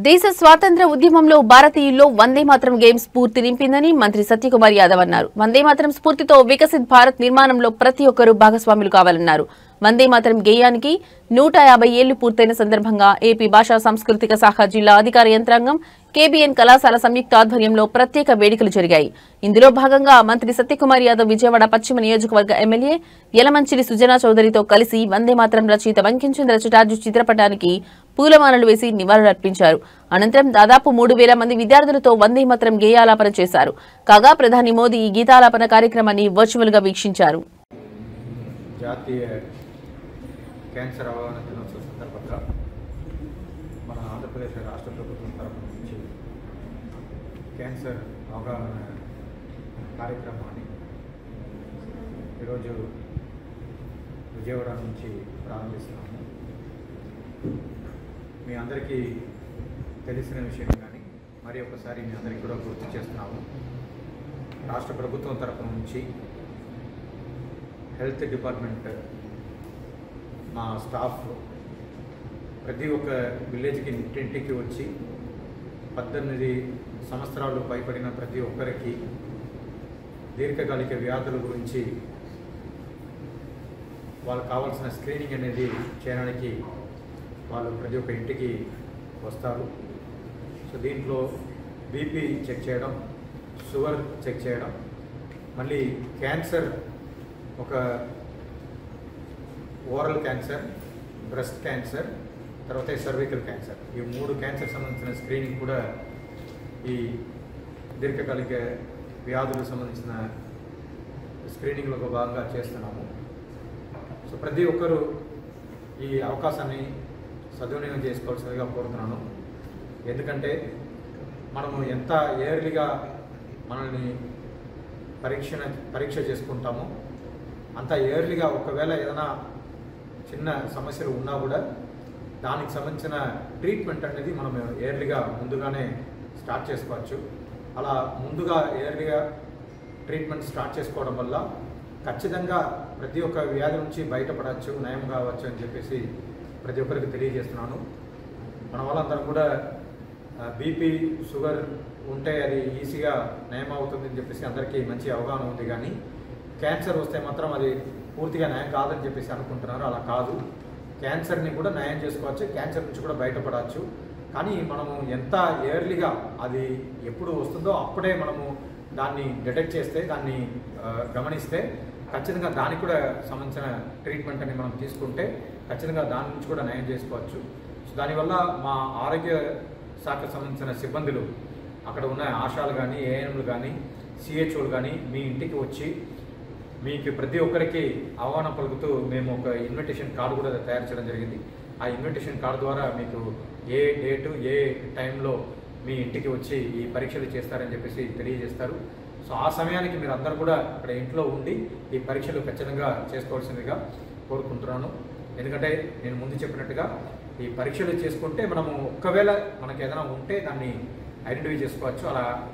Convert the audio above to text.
దేశ స్వాతంత్ర్య ఉద్యమంలో భారతీయుల్లో వందే మాతరం గేమ్ స్ఫూర్తి నింపిందని మంత్రి సత్యకుమార్ యాదవ్ అన్నారు. వందే మాతరం స్ఫూర్తితో వికసిత్ భారత్ నిర్మాణంలో ప్రతి ఒక్కరూ భాగస్వాములు కావాలన్నారు. వందే మాతరం గేయానికి 150 ఏళ్లు పూర్తయిన సందర్భంగా ఏపీ భాషా సాంస్కృతిక శాఖ జిల్లా అధికార యంత్రాంగం కేబీఎన్ కళాశాల సంయుక్త ఆధ్వర్యంలో ప్రత్యేక వేడుకలు జరిగాయి. ఇందులో భాగంగా మంత్రి సత్యకుమార్ యాదవ్ విజయవాడ పశ్చిమ నియోజకవర్గ ఎమ్మెల్యే యలమంచిలి సుజనా చౌదరితో కలిసి వందే మాతరం రచయిత వంకించంద్ర చటర్జీ చిత్రపటానికి పూలమాలలు వేసి నివాళులర్పించారు. అనంతరం దాదాపు 3000 మంది విద్యార్థులతో వందే మాతరం గేయాలాపన చేశారు. కాగా ప్రధాని మోదీ ఈ గీతాలాపన కార్యక్రమాన్ని వర్చువల్ గా వీక్షించారు. జాతీయ క్యాన్సర్ అవగాహన దినోత్సవ సందర్భంగా మన ఆంధ్రప్రదేశ్ రాష్ట్ర ప్రభుత్వం తరఫు నుంచి క్యాన్సర్ అవగాహన కార్యక్రమాన్ని ఈరోజు విజయవాడ నుంచి ప్రారంభిస్తున్నాము. మీ అందరికీ తెలిసిన విషయం కానీ మరి ఒకసారి మీ అందరికీ కూడా గుర్తు చేస్తున్నాము. రాష్ట్ర ప్రభుత్వం తరఫు నుంచి హెల్త్ డిపార్ట్మెంట్ మా స్టాఫ్ ప్రతి ఒక్క విలేజ్కి ఇంటింటికి వచ్చి 18 సంవత్సరాలు పైబడిన ప్రతి ఒక్కరికి దీర్ఘకాలిక వ్యాధుల గురించి వాళ్ళకు కావాల్సిన స్క్రీనింగ్ అనేది చేయడానికి వాళ్ళు ప్రతి ఒక్క ఇంటికి వస్తారు. సో దీంట్లో బీపీ చెక్ చేయడం, షుగర్ చెక్ చేయడం, మళ్ళీ క్యాన్సర్ ఒక ఓరల్ క్యాన్సర్, బ్రెస్ట్ క్యాన్సర్, తర్వాత సర్వికల్ క్యాన్సర్, ఈ 3 క్యాన్సర్ సంబంధించిన స్క్రీనింగ్ కూడా ఈ దీర్ఘకాలిక వ్యాధులకు సంబంధించిన స్క్రీనింగ్లో ఒక భాగంగా చేస్తున్నాము. సో ప్రతి ఒక్కరూ ఈ అవకాశాన్ని సద్వినియోగం చేసుకోవాల్సిందిగా కోరుతున్నాను. ఎందుకంటే మనము ఎంత ఎర్లీగా మనల్ని పరీక్ష చేసుకుంటామో అంత ఎర్లీగా ఒకవేళ ఏదైనా చిన్న సమస్యలు ఉన్నా కూడా దానికి సంబంధించిన ట్రీట్మెంట్ అనేది మనం ఎర్లీగా ముందుగానే స్టార్ట్ చేసుకోవచ్చు. అలా ముందుగా ఎర్లీగా ట్రీట్మెంట్ స్టార్ట్ చేసుకోవడం వల్ల ఖచ్చితంగా ప్రతి ఒక్క వ్యాధి నుంచి బయటపడవచ్చు, నయం కావచ్చు అని చెప్పేసి ప్రతి ఒక్కరికి తెలియజేస్తున్నాను. మన వాళ్ళందరం కూడా బీపీ, షుగర్ ఉంటే అది ఈజీగా నయం అవుతుందని చెప్పేసి అందరికీ మంచి అవగాహన ఉంది. కానీ క్యాన్సర్ వస్తే మాత్రం అది పూర్తిగా నయం కాదని చెప్పేసి అనుకుంటున్నారు. అలా కాదు, క్యాన్సర్ని కూడా నయం చేసుకోవచ్చు, క్యాన్సర్ నుంచి కూడా బయటపడవచ్చు. కానీ మనము ఎంత ఎర్లీగా అది ఎప్పుడు వస్తుందో అప్పుడే మనము దాన్ని డిటెక్ట్ చేస్తే, దాన్ని గమనిస్తే ఖచ్చితంగా దానికి కూడా సంబంధించిన ట్రీట్మెంట్ అని మనం తీసుకుంటే ఖచ్చితంగా దాని నుంచి కూడా నయం చేసుకోవచ్చు. సో దానివల్ల మా ఆరోగ్య శాఖకు సంబంధించిన సిబ్బందులు, అక్కడ ఉన్న ఆశాలు కానీ, ఏఎన్ఎంలు కానీ, సిహెచ్ఓలు కానీ మీ ఇంటికి వచ్చి మీకు ప్రతి ఒక్కరికి ఆహ్వానం పలుకుతూ మేము ఒక ఇన్విటేషన్ కార్డు కూడా తయారు చేయడం జరిగింది. ఆ ఇన్విటేషన్ కార్డు ద్వారా మీకు ఏ డేటు, ఏ టైంలో మీ ఇంటికి వచ్చి ఈ పరీక్షలు చేస్తారని చెప్పేసి తెలియజేస్తారు. సో ఆ సమయానికి మీరు అందరూ కూడా ఇక్కడ ఇంట్లో ఉండి ఈ పరీక్షలు ఖచ్చితంగా చేసుకోవాల్సిందిగా కోరుకుంటున్నాను. ఎందుకంటే నేను ముందు చెప్పినట్టుగా ఈ పరీక్షలు చేసుకుంటే మనము ఒక్కవేళ మనకు ఏదైనా ఉంటే దాన్ని ఐడెంటిఫై చేసుకోవచ్చు. అలా